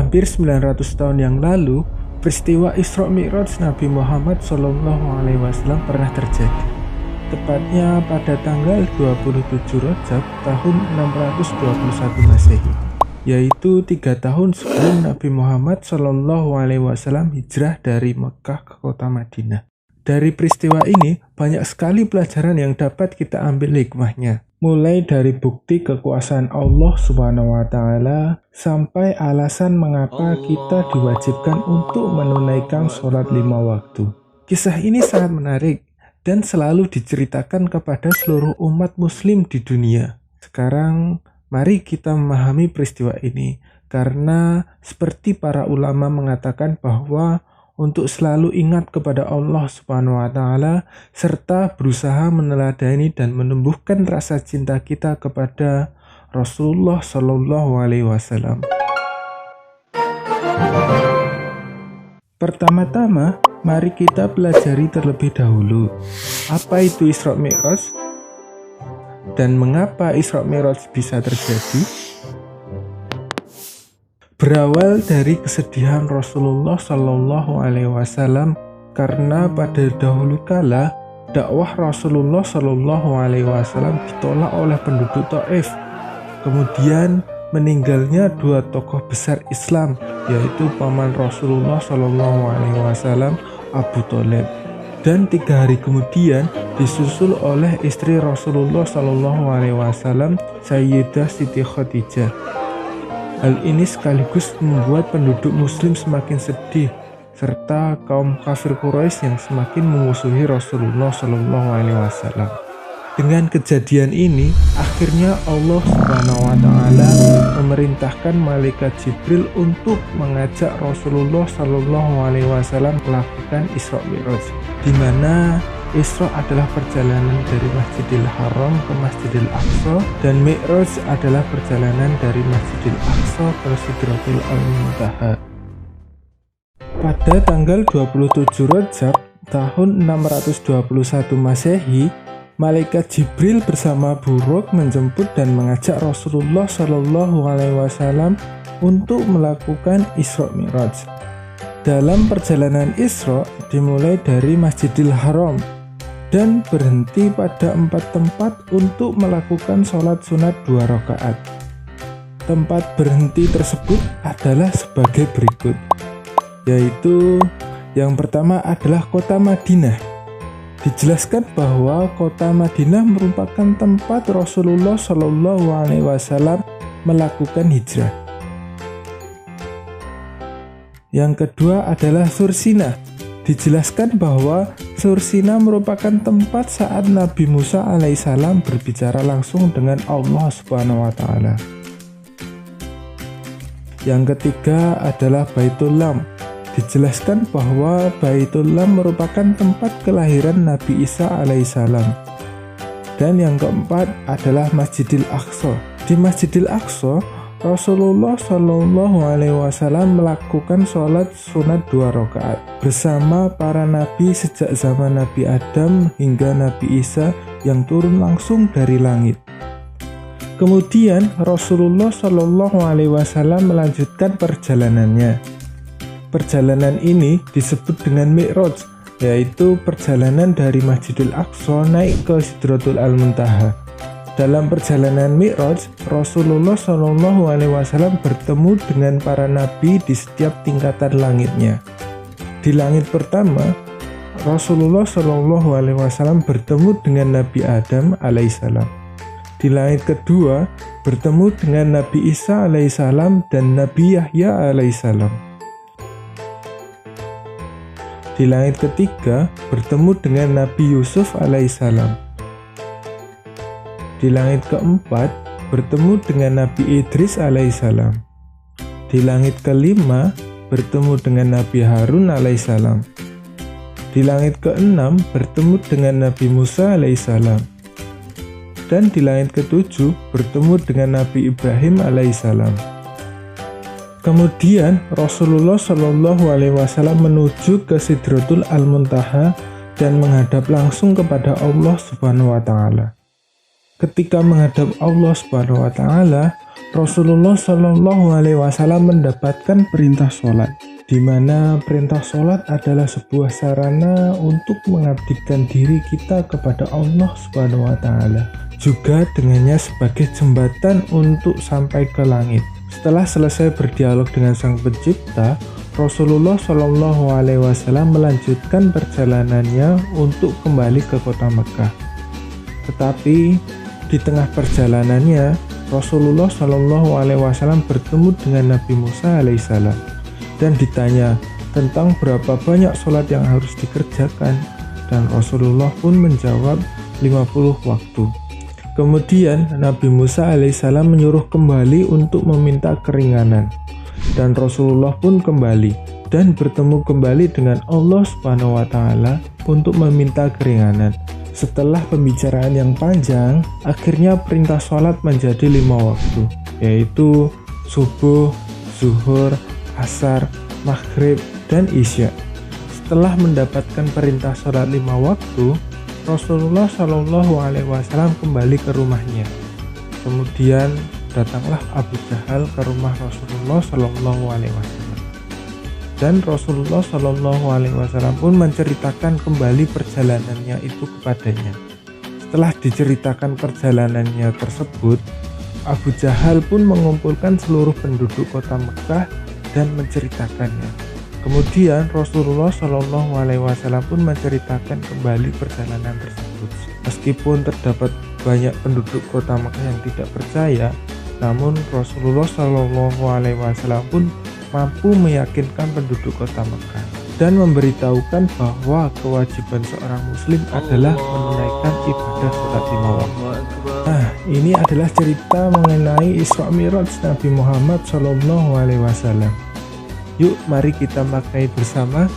hampir 900 tahun yang lalu, peristiwa Isra Mi'raj Nabi Muhammad SAW pernah terjadi. Tepatnya pada tanggal 27 Rajab tahun 621 Masehi, yaitu 3 tahun sebelum Nabi Muhammad SAW hijrah dari Mekah ke kota Madinah. Dari peristiwa ini, banyak sekali pelajaran yang dapat kita ambil hikmahnya. Mulai dari bukti kekuasaan Allah SWT sampai alasan mengapa kita diwajibkan untuk menunaikan sholat 5 waktu. Kisah ini sangat menarik dan selalu diceritakan kepada seluruh umat muslim di dunia. Sekarang, mari kita memahami peristiwa ini, karena seperti para ulama mengatakan bahwa untuk selalu ingat kepada Allah Subhanahu wa Ta'ala serta berusaha meneladani dan menumbuhkan rasa cinta kita kepada Rasulullah Shallallahu Alaihi Wasallam. Pertama-tama, mari kita pelajari terlebih dahulu apa itu Isra Mi'raj dan mengapa Isra Mi'raj bisa terjadi. Berawal dari kesedihan Rasulullah Shallallahu Alaihi Wasallam karena pada dahulu kala dakwah Rasulullah Shallallahu Alaihi Wasallam ditolak oleh penduduk Taif. Kemudian meninggalnya 2 tokoh besar Islam, yaitu paman Rasulullah Shallallahu Alaihi Wasallam Abu Thalib, dan 3 hari kemudian disusul oleh istri Rasulullah Shallallahu Alaihi Wasallam Sayyidah Siti Khadijah. Hal ini sekaligus membuat penduduk muslim semakin sedih, serta kaum kafir Quraisy yang semakin memusuhi Rasulullah Shallallahu Alaihi Wasallam. Dengan kejadian ini, akhirnya Allah Subhanahu wa Ta'ala memerintahkan malaikat Jibril untuk mengajak Rasulullah Shallallahu Alaihi Wasallam melakukan Isra Mi'raj, di mana Isra adalah perjalanan dari Masjidil Haram ke Masjidil Aqsa, dan Mi'raj adalah perjalanan dari Masjidil Aqsa ke Sidratul Muntaha. Pada tanggal 27 Rajab tahun 621 Masehi, malaikat Jibril bersama Buruk menjemput dan mengajak Rasulullah Shallallahu Alaihi Wasallam untuk melakukan Isra Mi'raj. Dalam perjalanan Isra dimulai dari Masjidil Haram dan berhenti pada 4 tempat untuk melakukan sholat sunat 2 rakaat. Tempat berhenti tersebut adalah sebagai berikut, yaitu yang pertama adalah kota Madinah. Dijelaskan bahwa kota Madinah merupakan tempat Rasulullah Shallallahu Alaihi Wasallam melakukan hijrah. Yang kedua adalah Sursina. Dijelaskan bahwa Sursina merupakan tempat saat Nabi Musa alaihissalam berbicara langsung dengan Allah Subhanahu wa Ta'ala. Yang ketiga adalah Baitul Lam. Dijelaskan bahwa Baitul Lam merupakan tempat kelahiran Nabi Isa alaihissalam. Dan yang keempat adalah Masjidil Aqsa. Di Masjidil Aqsa, Rasulullah Shallallahu Alaihi Wasallam melakukan sholat sunat 2 rakaat bersama para nabi sejak zaman Nabi Adam hingga Nabi Isa yang turun langsung dari langit. Kemudian Rasulullah Shallallahu Alaihi Wasallam melanjutkan perjalanannya. Perjalanan ini disebut dengan Mi'raj, yaitu perjalanan dari Masjidil Aqsa naik ke Sidratul Muntaha. Dalam perjalanan Mi'raj, Rasulullah Shallallahu Alaihi Wasallam bertemu dengan para nabi di setiap tingkatan langitnya. Di langit pertama, Rasulullah Shallallahu Alaihi Wasallam bertemu dengan Nabi Adam alaihissalam. Di langit kedua, bertemu dengan Nabi Isa alaihissalam dan Nabi Yahya alaihissalam. Di langit ketiga, bertemu dengan Nabi Yusuf alaihissalam. Di langit keempat, bertemu dengan Nabi Idris alaihissalam. Di langit kelima, bertemu dengan Nabi Harun alaihissalam. Di langit keenam, bertemu dengan Nabi Musa alaihissalam. Dan di langit ketujuh, bertemu dengan Nabi Ibrahim alaihissalam. Kemudian Rasulullah Shallallahu Alaihi Wasallam menuju ke Sidratul Muntaha dan menghadap langsung kepada Allah Subhanahu wa Ta'ala. Ketika menghadap Allah Subhanahu wa Ta'ala, Rasulullah Shallallahu Alaihi Wasallam mendapatkan perintah sholat, di mana perintah sholat adalah sebuah sarana untuk mengabdikan diri kita kepada Allah Subhanahu Wa Taala, juga dengannya sebagai jembatan untuk sampai ke langit. Setelah selesai berdialog dengan Sang Pencipta, Rasulullah Shallallahu Alaihi Wasallam melanjutkan perjalanannya untuk kembali ke kota Mekah. Tetapi di tengah perjalanannya, Rasulullah Shallallahu Alaihi Wasallam bertemu dengan Nabi Musa alaihissalam dan ditanya tentang berapa banyak sholat yang harus dikerjakan, dan Rasulullah pun menjawab 50 waktu. Kemudian Nabi Musa alaihissalam menyuruh kembali untuk meminta keringanan, dan Rasulullah pun kembali dan bertemu kembali dengan Allah Subhanahu wa Ta'ala untuk meminta keringanan. Setelah pembicaraan yang panjang, akhirnya perintah sholat menjadi 5 waktu, yaitu subuh, zuhur, asar, maghrib, dan isya. Setelah mendapatkan perintah sholat 5 waktu, Rasulullah Shallallahu Alaihi Wasallam kembali ke rumahnya. Kemudian datanglah Abu Jahal ke rumah Rasulullah Shallallahu Alaihi Wasallam, dan Rasulullah Shallallahu Alaihi Wasallam pun menceritakan kembali perjalanannya itu kepadanya. Setelah diceritakan perjalanannya tersebut, Abu Jahal pun mengumpulkan seluruh penduduk kota Mekah dan menceritakannya. Kemudian Rasulullah Shallallahu Alaihi Wasallam pun menceritakan kembali perjalanan tersebut. Meskipun terdapat banyak penduduk kota Mekah yang tidak percaya, namun Rasulullah Shallallahu Alaihi Wasallam pun mampu meyakinkan penduduk kota Mekah dan memberitahukan bahwa kewajiban seorang Muslim adalah menunaikan ibadah sholat 5 waktu. Nah, ini adalah cerita mengenai Isra Mi'raj Nabi Muhammad Shallallahu Alaihi Wasallam. Yuk, mari kita maknai bersama.